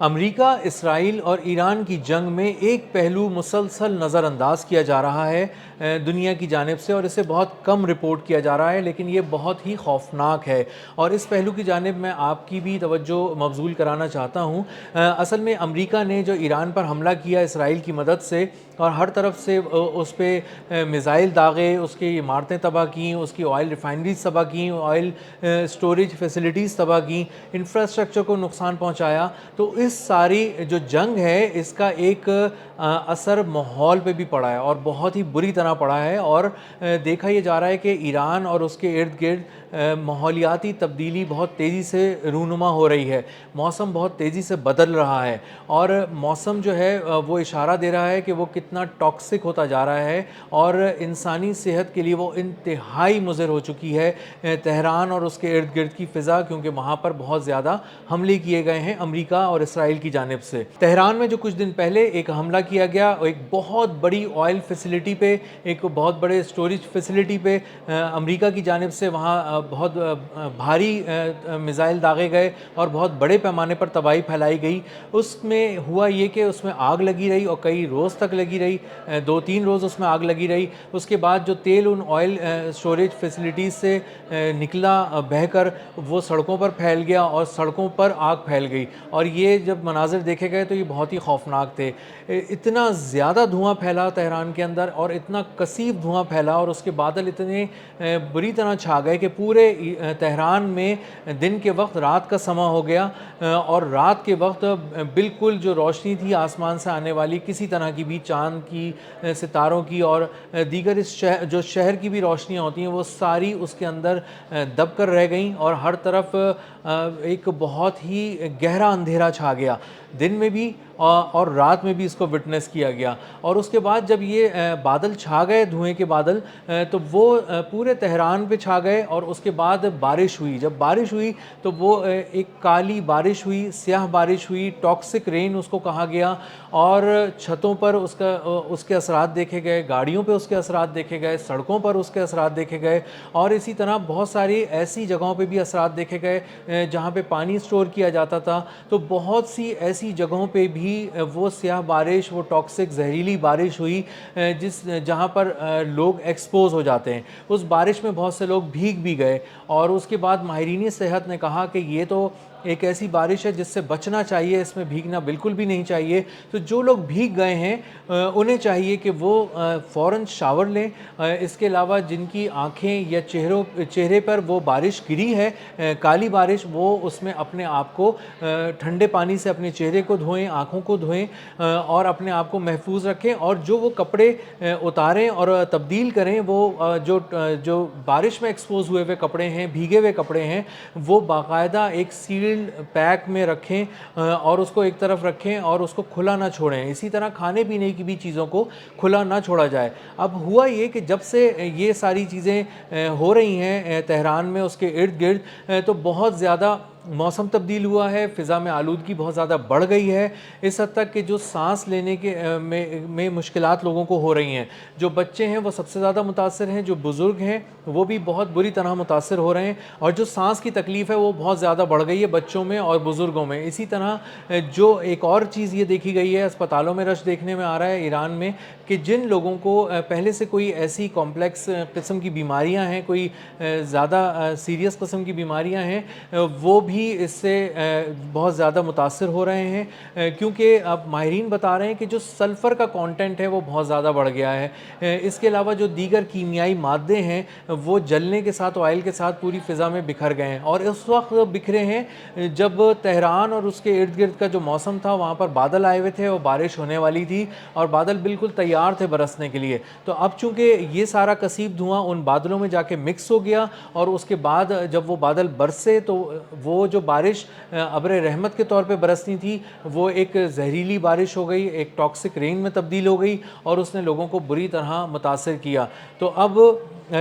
امریکہ، اسرائیل اور ایران کی جنگ میں ایک پہلو مسلسل نظر انداز کیا جا رہا ہے دنیا کی جانب سے، اور اسے بہت کم رپورٹ کیا جا رہا ہے، لیکن یہ بہت ہی خوفناک ہے اور اس پہلو کی جانب میں آپ کی بھی توجہ مبذول کرانا چاہتا ہوں۔ اصل میں امریکہ نے جو ایران پر حملہ کیا اسرائیل کی مدد سے اور ہر طرف سے اس پہ میزائل داغے، اس کی عمارتیں تباہ کیں، اس کی آئل ریفائنریز تباہ کیں، آئل سٹوریج فیسلٹیز تباہ کیں، انفراسٹرکچر کو نقصان پہنچایا، تو اس ساری جو جنگ ہے اس کا ایک اثر ماحول پہ بھی پڑا ہے اور بہت ہی بری طرح پڑا ہے، اور دیکھا یہ جا رہا ہے کہ ایران اور اس کے ارد گرد ماحولیاتی تبدیلی بہت تیزی سے رونما ہو رہی ہے، موسم بہت تیزی سے بدل رہا ہے، اور موسم جو ہے وہ اشارہ دے رہا ہے کہ وہ کتنا ٹاکسک ہوتا جا رہا ہے اور انسانی صحت کے لیے وہ انتہائی مضر ہو چکی ہے۔ تہران اور اس کے ارد گرد کی فضا، کیونکہ وہاں پر بہت زیادہ حملے کیے گئے ہیں امریکہ اور اسرائیل کی جانب سے۔ تہران میں جو کچھ دن پہلے ایک حملہ کیا گیا ایک بہت بڑی آئل فیسلٹی پہ، ایک بہت بڑے سٹوریج فیسلٹی پہ امریکہ کی جانب سے، وہاں بہت بھاری میزائل داغے گئے اور بہت بڑے پیمانے پر تباہی پھیلائی گئی۔ اس میں ہوا یہ کہ اس میں آگ لگی رہی اور کئی روز تک لگی رہی، 2-3 روز اس میں آگ لگی رہی۔ اس کے بعد جو تیل ان آئل سٹوریج فیسلٹیز سے نکلا بہہ کر وہ سڑکوں پر پھیل گیا اور سڑکوں پر آگ پھیل گئی، اور یہ جب مناظر دیکھے گئے تو یہ بہت ہی خوفناک تھے۔ اتنا زیادہ دھواں پھیلا تہران کے اندر اور اتنا کثیف دھواں پھیلا، اور اس کے بادل اتنے بری طرح چھا گئے کہ پورے تہران میں دن کے وقت رات کا سما ہو گیا، اور رات کے وقت بالکل جو روشنی تھی آسمان سے آنے والی کسی طرح کی بھی، چاند کی، ستاروں کی اور دیگر اس جو شہر کی بھی روشنیاں ہوتی ہیں وہ ساری اس کے اندر دب کر رہ گئیں، اور ہر طرف ایک بہت ہی گہرا اندھیرا چھا گیا، دن میں بھی اور رات میں بھی اس کو وٹنس کیا گیا۔ اور اس کے بعد جب یہ بادل چھا گئے، دھوئیں کے بادل، تو وہ پورے تہران پہ چھا گئے، اور اس کے بعد بارش ہوئی۔ جب بارش ہوئی تو وہ ایک کالی بارش ہوئی، سیاہ بارش ہوئی، ٹاکسک رین اس کو کہا گیا، اور چھتوں پر اس کے اثرات دیکھے گئے، گاڑیوں پہ اس کے اثرات دیکھے گئے، سڑکوں پر اس کے اثرات دیکھے گئے، اور اسی طرح بہت ساری ایسی جگہوں پہ بھی اثرات دیکھے گئے جہاں پہ پانی سٹور کیا جاتا تھا۔ تو بہت سی ایسی جگہوں پہ بھی وہ سیاہ بارش، وہ ٹاکسک زہریلی بارش ہوئی جہاں پر لوگ ایکسپوز ہو جاتے ہیں۔ اس بارش میں بہت سے لوگ بھیگ بھی گئے، اور اس کے بعد ماہرین صحت نے کہا کہ یہ تو ایک ایسی بارش ہے جس سے بچنا چاہیے، اس میں بھیگنا بالکل بھی نہیں چاہیے۔ تو جو لوگ بھیگ گئے ہیں انہیں چاہیے کہ وہ فوراً شاور لیں۔ اس کے علاوہ جن کی آنکھیں یا چہرے پر وہ بارش گری ہے، کالی بارش، وہ اس میں اپنے آپ کو ٹھنڈے پانی سے اپنے چہرے کو دھوئیں، آنکھوں کو دھوئیں، اور اپنے آپ کو محفوظ رکھیں، اور جو وہ کپڑے اتاریں اور تبدیل کریں، وہ جو بارش میں ایکسپوز ہوئے ہوئے کپڑے ہیں، بھیگے ہوئے کپڑے ہیں، وہ باقاعدہ ایک سیلڈ پیک میں رکھیں اور اس کو ایک طرف رکھیں اور اس کو کھلا نہ چھوڑیں۔ اسی طرح کھانے پینے کی بھی چیزوں کو کھلا نہ چھوڑا جائے۔ اب ہوا یہ کہ جب سے یہ ساری چیزیں ہو رہی ہیں تہران میں، اس کے ارد گرد، تو بہت زیادہ موسم تبدیل ہوا ہے، فضا میں آلودگی بہت زیادہ بڑھ گئی ہے، اس حد تک کہ جو سانس لینے کے میں مشکلات لوگوں کو ہو رہی ہیں۔ جو بچے ہیں وہ سب سے زیادہ متاثر ہیں، جو بزرگ ہیں وہ بھی بہت بری طرح متاثر ہو رہے ہیں، اور جو سانس کی تکلیف ہے وہ بہت زیادہ بڑھ گئی ہے بچوں میں اور بزرگوں میں۔ اسی طرح جو ایک اور چیز یہ دیکھی گئی ہے، اسپتالوں میں رش دیکھنے میں آ رہا ہے ایران میں، کہ جن لوگوں کو پہلے سے کوئی ایسی کمپلیکس قسم کی بیماریاں ہیں، کوئی زیادہ سیریس قسم کی بیماریاں ہیں، وہ بھی اس سے بہت زیادہ متاثر ہو رہے ہیں، کیونکہ اب ماہرین بتا رہے ہیں کہ جو سلفر کا کانٹینٹ ہے وہ بہت زیادہ بڑھ گیا ہے۔ اس کے علاوہ جو دیگر کیمیائی مادے ہیں وہ جلنے کے ساتھ، آئل کے ساتھ پوری فضا میں بکھر گئے ہیں، اور اس وقت بکھرے ہیں جب تہران اور اس کے ارد گرد کا جو موسم تھا وہاں پر بادل آئے ہوئے تھے اور بارش ہونے والی تھی، اور بادل بالکل تیار تھے برسنے کے لیے۔ تو اب چونکہ یہ سارا کثیف دھواں ان بادلوں میں جا کے مکس ہو گیا، اور اس کے بعد جب وہ بادل برسے تو وہ جو بارش ابر رحمت کے طور پہ برسنی تھی وہ ایک زہریلی بارش ہو گئی، ایک ٹاکسک رین میں تبدیل ہو گئی، اور اس نے لوگوں کو بری طرح متاثر کیا۔ تو اب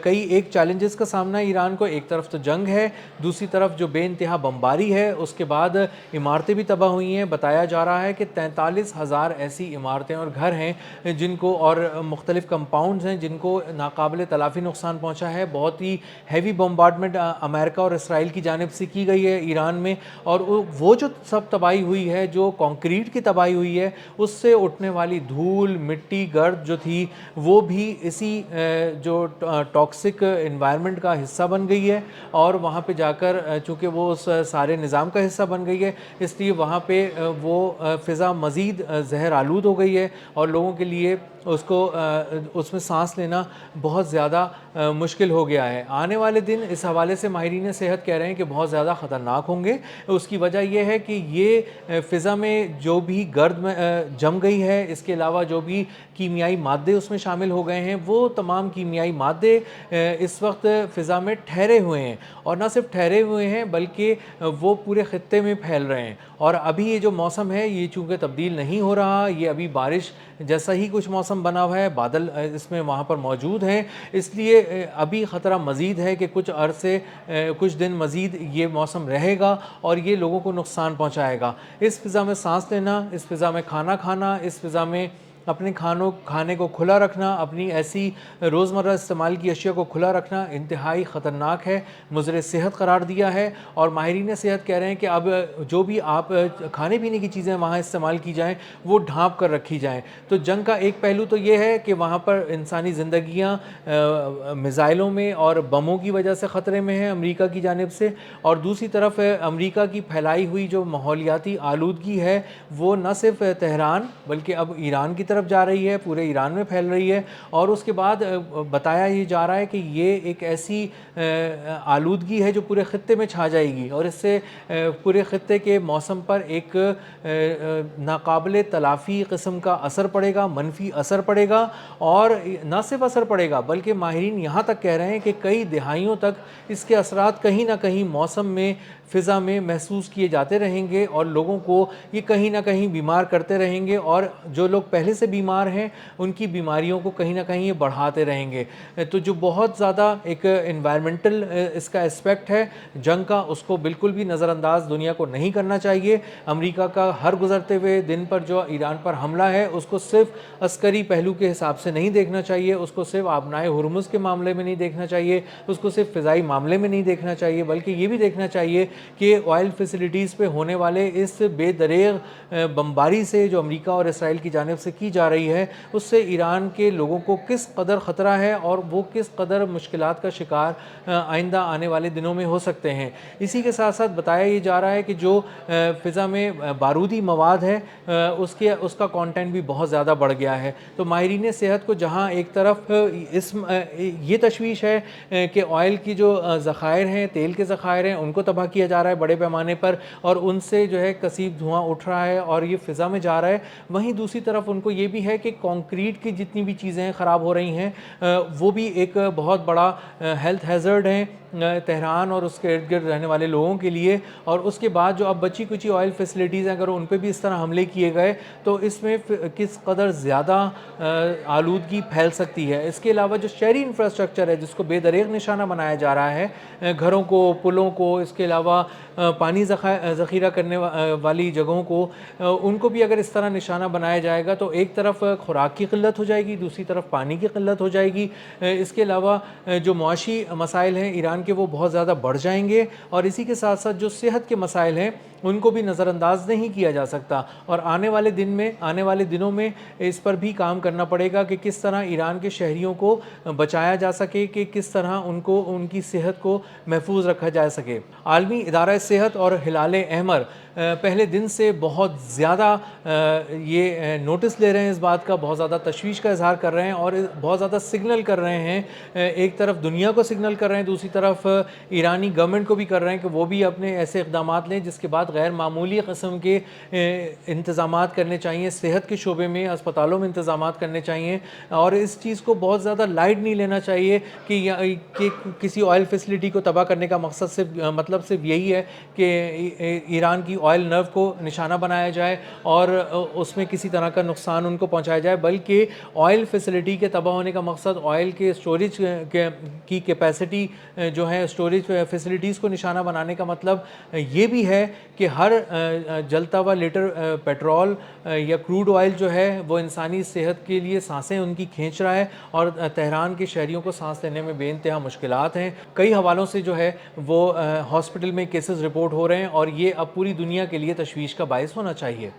کئی ایک چیلنجز کا سامنا ہے ایران کو. ایک طرف تو جنگ ہے, دوسری طرف جو بے انتہا بمباری ہے, اس کے بعد عمارتیں بھی تباہ ہوئی ہیں. بتایا جا رہا ہے کہ 43,000 ایسی عمارتیں اور گھر ہیں جن کو, اور مختلف کمپاؤنڈز ہیں جن کو ناقابل تلافی نقصان پہنچا ہے. بہت ہی ہیوی بمبارڈمنٹ امریکہ اور اسرائیل کی جانب سے کی گئی ہے ایران میں, اور وہ جو سب تباہی ہوئی ہے, جو کانکریٹ کی تباہی ہوئی ہے, اس سے اٹھنے والی دھول, مٹی, گرد جو تھی وہ بھی اسی جو ٹاکسک انوائرمنٹ کا حصہ بن گئی ہے, اور وہاں پہ جا کر چونکہ وہ اس سارے نظام کا حصہ بن گئی ہے, اس لیے وہاں پہ وہ فضا مزید زہر آلود ہو گئی ہے, اور لوگوں کے لیے اس میں سانس لینا بہت زیادہ مشکل ہو گیا ہے. آنے والے دن اس حوالے سے ماہرین صحت کہہ رہے ہیں کہ بہت زیادہ خطرناک ہوں گے. اس کی وجہ یہ ہے کہ یہ فضا میں جو بھی گرد میں جم گئی ہے, اس کے علاوہ جو بھی کیمیائی مادے اس میں شامل ہو گئے ہیں, وہ تمام کیمیائی مادے اس وقت فضا میں ٹھہرے ہوئے ہیں, اور نہ صرف ٹھہرے ہوئے ہیں بلکہ وہ پورے خطے میں پھیل رہے ہیں. اور ابھی یہ جو موسم ہے یہ چونکہ تبدیل نہیں ہو رہا, یہ ابھی بارش جیسا ہی کچھ موسم بنا ہوا ہے, بادل اس میں وہاں پر موجود ہیں, اس لیے ابھی خطرہ مزید ہے کہ کچھ عرصے, کچھ دن مزید یہ موسم رہے گا اور یہ لوگوں کو نقصان پہنچائے گا. اس فضا میں سانس لینا, اس فضا میں کھانا کھانا, اس فضا میں اپنے کھانے کو کھلا رکھنا, اپنی ایسی روزمرہ استعمال کی اشیاء کو کھلا رکھنا انتہائی خطرناک ہے, مضر صحت قرار دیا ہے. اور ماہرین صحت کہہ رہے ہیں کہ اب جو بھی آپ کھانے پینے کی چیزیں وہاں استعمال کی جائیں وہ ڈھانپ کر رکھی جائیں. تو جنگ کا ایک پہلو تو یہ ہے کہ وہاں پر انسانی زندگیاں میزائلوں میں اور بموں کی وجہ سے خطرے میں ہیں امریکہ کی جانب سے, اور دوسری طرف امریکہ کی پھیلائی ہوئی جو ماحولیاتی آلودگی ہے وہ نہ صرف تہران بلکہ اب ایران کی طرف جا رہی ہے, پورے ایران میں پھیل رہی ہے. اور اس کے بعد بتایا یہ جا رہا ہے کہ یہ ایک ایسی آلودگی ہے جو پورے خطے میں چھا جائے گی, اور اس سے پورے خطے کے موسم پر ایک ناقابل تلافی قسم کا اثر پڑے گا, منفی اثر پڑے گا. اور نہ صرف اثر پڑے گا بلکہ ماہرین یہاں تک کہہ رہے ہیں کہ کئی دہائیوں تک اس کے اثرات کہیں نہ کہیں موسم میں, فضا میں محسوس کیے جاتے رہیں گے, اور لوگوں کو یہ کہیں نہ کہیں بیمار کرتے رہیں گے, اور جو لوگ پہلے سے بیمار ہیں ان کی بیماریوں کو کہیں نہ کہیں یہ بڑھاتے رہیں گے. تو جو بہت زیادہ ایک انوائرمنٹل اس کا اسپیکٹ ہے جنگ کا, اس کو بالکل بھی نظر انداز دنیا کو نہیں کرنا چاہیے. امریکہ کا ہر گزرتے ہوئے دن پر جو ایران پر حملہ ہے اس کو صرف عسکری پہلو کے حساب سے نہیں دیکھنا چاہیے, اس کو صرف آبنائے ہرمز کے معاملے میں نہیں دیکھنا چاہیے, اس کو صرف فضائی معاملے میں نہیں دیکھنا چاہیے, بلکہ یہ بھی دیکھنا چاہیے کہ آئل فیسلٹیز پہ ہونے والے اس بے دریغ بمباری سے جو امریکہ اور اسرائیل کی جانب سے کی جا رہی ہے, اس سے ایران کے لوگوں کو کس قدر خطرہ ہے اور وہ کس قدر مشکلات کا شکار آئندہ آنے والے دنوں میں ہو سکتے ہیں. اسی کے ساتھ ساتھ بتایا یہ جا رہا ہے کہ جو فضا میں بارودی مواد ہے اس کا کانٹینٹ بھی بہت زیادہ بڑھ گیا ہے. تو ماہرین صحت کو جہاں ایک طرف یہ تشویش ہے کہ آئل کی جو ذخائر ہیں, تیل کے ذخائر ہیں, ان کو تباہ کیا جا رہا ہے بڑے پیمانے پر, اور ان سے جو ہے کثیف دھواں اٹھ رہا ہے اور یہ فضا میں جا رہا ہے, وہیں دوسری طرف ان کو یہ بھی ہے کہ کانکریٹ کی جتنی بھی چیزیں خراب ہو رہی ہیں وہ بھی ایک بہت بڑا ہیلتھ ہیزرڈ ہیں تہران اور اس کے ارد گرد رہنے والے لوگوں کے لیے. اور اس کے بعد جو اب بچی کچی آئل فیسلٹیز ہیں, اگر ان پہ بھی اس طرح حملے کیے گئے تو اس میں کس قدر زیادہ آلودگی پھیل سکتی ہے. اس کے علاوہ جو شہری انفراسٹرکچر ہے جس کو بے دریغ نشانہ بنایا جا رہا ہے, گھروں کو, پلوں کو, اس کے علاوہ پانی ذخیرہ کرنے والی جگہوں کو, ان کو بھی اگر اس طرح نشانہ بنایا جائے گا تو ایک طرف خوراک کی قلت ہو جائے گی, دوسری طرف پانی کی قلت ہو جائے گی. اس کے علاوہ جو معاشی مسائل ہیں ایران کے وہ بہت زیادہ بڑھ جائیں گے, اور اسی کے ساتھ ساتھ جو صحت کے مسائل ہیں ان کو بھی نظر انداز نہیں کیا جا سکتا. اور آنے والے دنوں میں اس پر بھی کام کرنا پڑے گا کہ کس طرح ایران کے شہریوں کو بچایا جا سکے, کہ کس طرح ان کی صحت کو محفوظ رکھا جا سکے. عالمی ادارہ صحت اور ہلال احمر پہلے دن سے بہت زیادہ یہ نوٹس لے رہے ہیں اس بات کا, بہت زیادہ تشویش کا اظہار کر رہے ہیں اور بہت زیادہ سگنل کر رہے ہیں. ایک طرف دنیا کو سگنل کر رہے ہیں, دوسری طرف ایرانی گورنمنٹ کو بھی کر رہے ہیں کہ وہ بھی اپنے ایسے اقدامات لیں جس کے بعد غیر معمولی قسم کے انتظامات کرنے چاہیے, صحت کے شعبے میں اسپتالوں میں انتظامات کرنے چاہیے. اور اس چیز کو بہت زیادہ لائٹ نہیں لینا چاہیے کہ کسی آئل فیسلٹی کو تباہ کرنے کا مطلب صرف یہی ہے کہ ایران کی آئل نرو کو نشانہ بنایا جائے اور اس میں کسی طرح کا نقصان ان کو پہنچایا جائے، بلکہ آئل فیسلٹی کے تباہ ہونے کا مقصد آئل کے اسٹوریج کی کیپیسٹی جو ہے، اسٹوریج فیسلٹیز کو نشانہ بنانے کا مطلب یہ بھی ہے کہ ہر جلتا ہوا لیٹر پیٹرول یا کروڈ آئل جو ہے وہ انسانی صحت کے لیے سانسیں ان کی کھینچ رہا ہے، اور تہران کے شہریوں کو سانس لینے میں بے انتہا مشکلات ہیں۔ کئی حوالوں سے جو ہے وہ ہاسپٹل میں کیسز رپورٹ ہو رہے ہیں، اور یہ اب پوری دنیا کے لیے تشویش کا باعث ہونا چاہیے۔